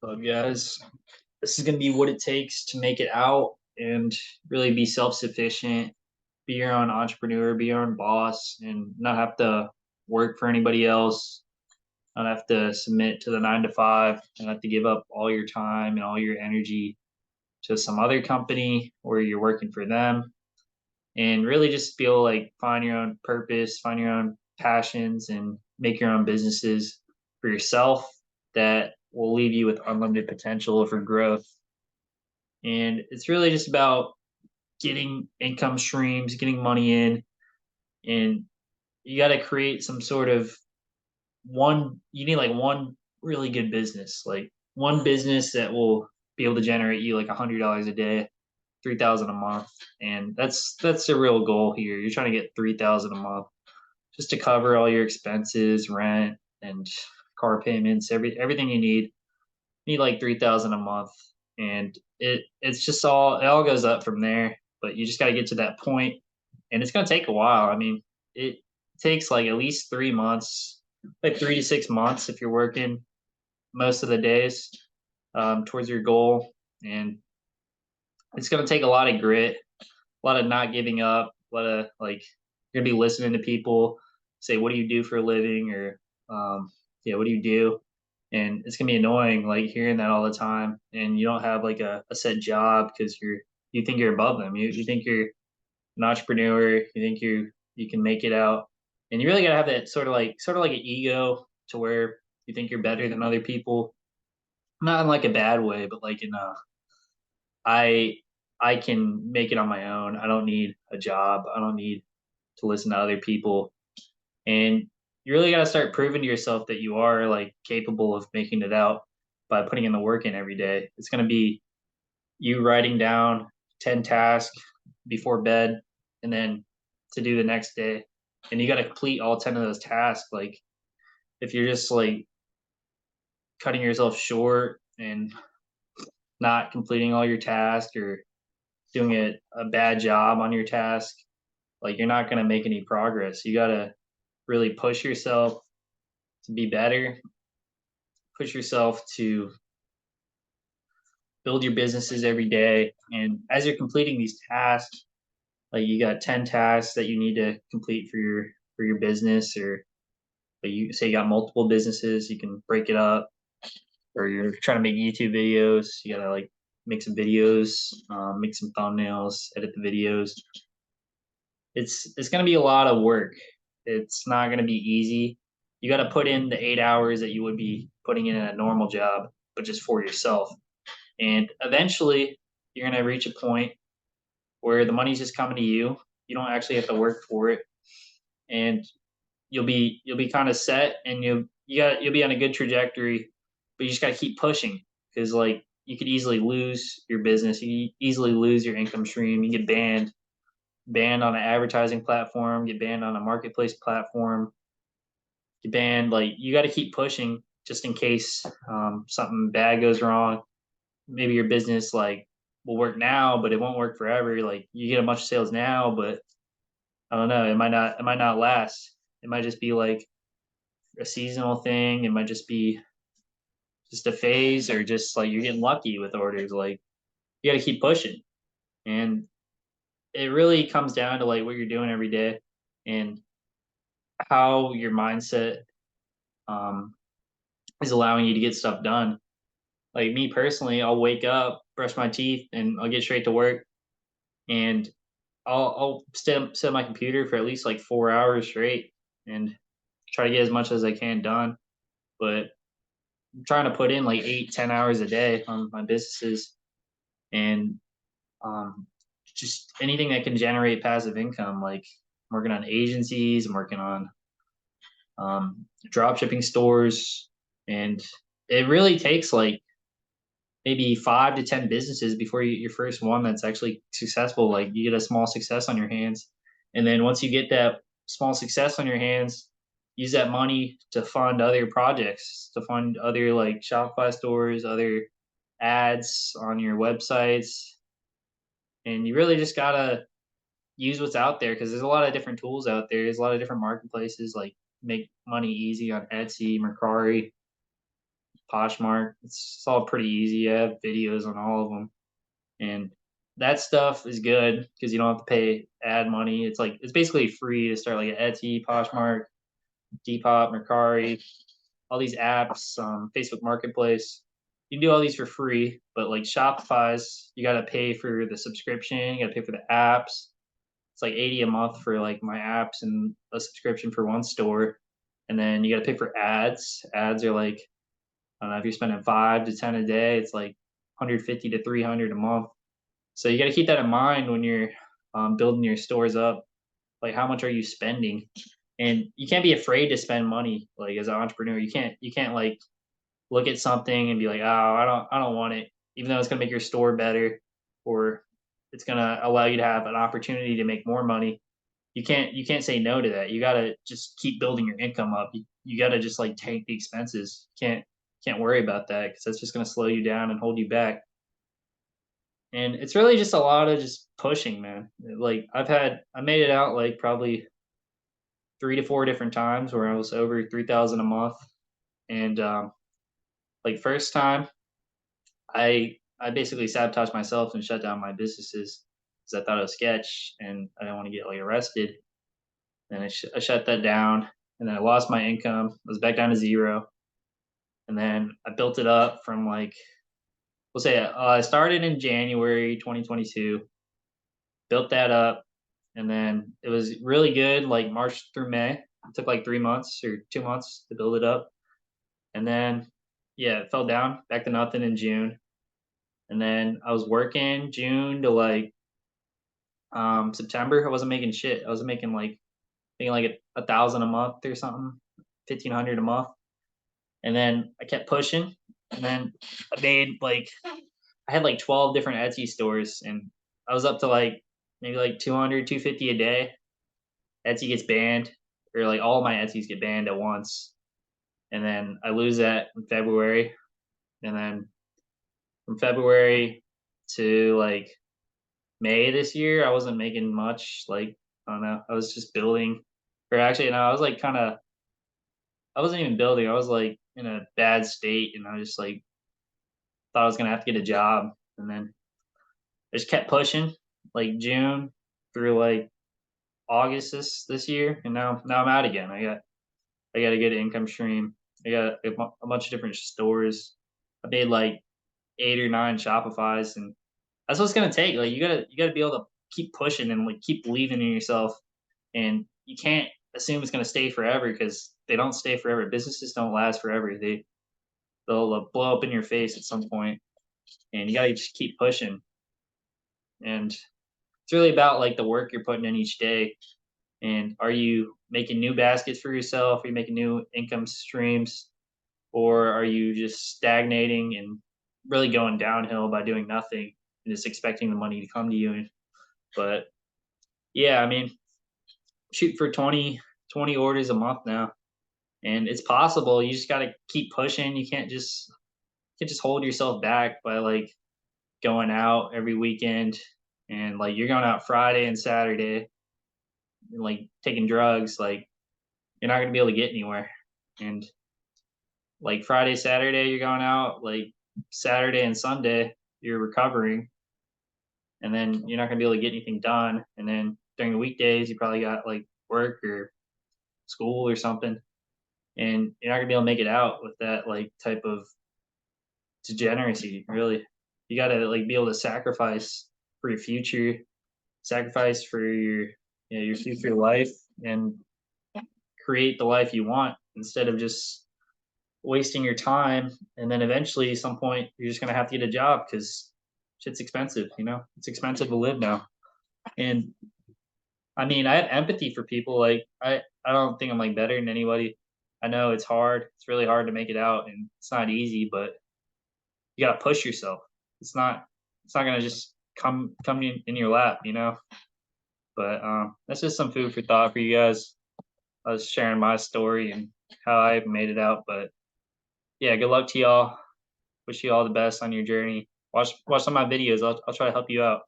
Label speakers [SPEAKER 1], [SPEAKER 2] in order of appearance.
[SPEAKER 1] So, guys, this is going to be what it takes to make it out and really be self sufficient, be your own entrepreneur, be your own boss, and not have to work for anybody else, not have to submit to the 9 to 5, and have to give up all your time and all your energy to some other company where you're working for them. And really just feel like find your own purpose, find your own passions, and make your own businesses for yourself that will leave you with unlimited potential for growth. And it's really just about getting income streams, getting money in, and you got to create some sort of you need like one really good business, like one business that will be able to generate you like $100 a day, 3,000 a month. And that's the real goal here. You're trying to get 3,000 a month just to cover all your expenses, rent and car payments, everything you need. You need like 3,000 a month, and it's just it all goes up from there. But you just got to get to that point, and it's gonna take a while. I mean, it takes like at least 3 months, like 3 to 6 months if you're working most of the days towards your goal, and it's gonna take a lot of grit, a lot of not giving up, a lot of like you're gonna be listening to people say, "What do you do for a living?" or "Yeah, what do you do?" And it's gonna be annoying, like hearing that all the time, and you don't have like a set job because you think you're above them. You think you're an entrepreneur. You think you can make it out, and you really gotta have that sort of like an ego to where you think you're better than other people, not in like a bad way, but like in a I I can make it on my own. I don't need a job. I don't need to listen to other people. And you really got to start proving to yourself that you are like capable of making it out by putting in the work in every day. It's going to be you writing down 10 tasks before bed and then to do the next day. And you got to complete all 10 of those tasks. Like if you're just like cutting yourself short and not completing all your tasks or doing a bad job on your task, like you're not going to make any progress. You got to really push yourself to be better, push yourself to build your businesses every day. And as you're completing these tasks, like you got 10 tasks that you need to complete for your business, or but you say you got multiple businesses, you can break it up, or you're trying to make YouTube videos, you gotta like make some videos, make some thumbnails, edit the videos. It's gonna be a lot of work. It's not gonna be easy. You got to put in the 8 hours that you would be putting in a normal job, but just for yourself. And eventually, you're going to reach a point where the money's just coming to you. You don't actually have to work for it, and you'll be kind of set, and you'll be on a good trajectory. But you just got to keep pushing because like you could easily lose your business. You easily lose your income stream. You get banned on an advertising platform. Get banned on a marketplace platform. Get banned. Like you got to keep pushing just in case something bad goes wrong. Maybe your business like will work now, but it won't work forever. Like you get a bunch of sales now, but I don't know, it might not last. It might just be like a seasonal thing. It might just be just a phase, or just like you're getting lucky with orders. Like you got to keep pushing, and it really comes down to like what you're doing every day and how your mindset um, is allowing you to get stuff done. Like me personally, I'll wake up, brush my teeth, and I'll get straight to work. And I'll sit at my computer for at least like 4 hours straight and try to get as much as I can done. But I'm trying to put in like 8, 10 hours a day on my businesses, and um, just anything that can generate passive income. Like I'm working on agencies, I'm working on drop shipping stores, and it really takes like maybe 5 to 10 businesses before your first one that's actually successful. Like you get a small success on your hands, and then once you get that small success on your hands, use that money to fund other projects, to fund other like Shopify stores, other ads on your websites, and you really just gotta use what's out there because there's a lot of different tools out there. There's a lot of different marketplaces like make money easy on Etsy, Mercari, Poshmark. It's all pretty easy. I have videos on all of them, and that stuff is good because you don't have to pay ad money. It's basically free to start like an Etsy, Poshmark, Depop, Mercari, all these apps, Facebook Marketplace. You can do all these for free, but like Shopify's, you got to pay for the subscription. You got to pay for the apps. It's like 80 a month for like my apps and a subscription for one store. And then you got to pay for ads. Ads are like, I don't know, if you're spending 5 to 10 a day, it's like 150 to 300 a month. So you got to keep that in mind when you're building your stores up. Like, how much are you spending? And you can't be afraid to spend money. Like as an entrepreneur, you can't like look at something and be like, oh, I don't want it, even though it's gonna make your store better, or it's gonna allow you to have an opportunity to make more money. You can't say no to that. You gotta just keep building your income up. You gotta just like take the expenses. Can't worry about that because that's just gonna slow you down and hold you back. And it's really just a lot of just pushing, man. Like I made it out like probably 3 to 4 different times where I was over 3,000 a month. And like first time, I basically sabotaged myself and shut down my businesses because I thought it was sketch and I didn't want to get like arrested. And I shut that down, and then I lost my income. I was back down to zero, and then I built it up from like we'll say I started in January 2022, built that up, and then it was really good like March through May. It took like 3 months or 2 months to build it up, and then yeah, it fell down back to nothing in June. And then I was working June to like September. I wasn't making shit. I was making like a thousand a month or something, 1,500 a month. And then I kept pushing, and then I made like I had like 12 different Etsy stores, and I was up to like maybe like 200, 250 a day. Etsy gets banned, or like all my Etsy's get banned at once, and then I lose that in February, and then from February to like May this year, I wasn't making much. Like, I don't know. I was just building, or actually, no, I was like kind of, I wasn't even building. I was like in a bad state, and I just like thought I was gonna have to get a job, and then I just kept pushing, like June through like August this year, and now I'm out again. I got a good income stream. I got a bunch of different stores. I made like 8 or 9 Shopify's, and that's what it's gonna take. Like you gotta be able to keep pushing and like keep believing in yourself. And you can't assume it's gonna stay forever because they don't stay forever. Businesses don't last forever. They'll blow up in your face at some point, and you gotta just keep pushing. And it's really about like the work you're putting in each day. And are you making new baskets for yourself? Are you making new income streams? Or are you just stagnating and really going downhill by doing nothing and just expecting the money to come to you? But yeah, I mean, shoot for 20 orders a month now. And it's possible. You just got to keep pushing. You can't just hold yourself back by like going out every weekend, and like you're going out Friday and Saturday and like taking drugs. Like you're not going to be able to get anywhere. And like Friday, Saturday, you're going out. Like Saturday and Sunday, you're recovering, and then you're not going to be able to get anything done. And then during the weekdays, you probably got like work or school or something, and you're not gonna be able to make it out with that like type of degeneracy. Really, you got to like be able to sacrifice for your future, sacrifice for your future life, and create the life you want instead of just wasting your time. And then eventually, some point, you're just gonna have to get a job because shit's expensive. It's expensive to live now. And I mean, I have empathy for people. Like I don't think I'm like better than anybody. I know it's hard. It's really hard to make it out, and it's not easy. But you gotta push yourself. It's not gonna just come in your lap. But that's just some food for thought for you guys. I was sharing my story and how I made it out. But yeah, good luck to y'all. Wish you all the best on your journey. Watch some of my videos. I'll try to help you out.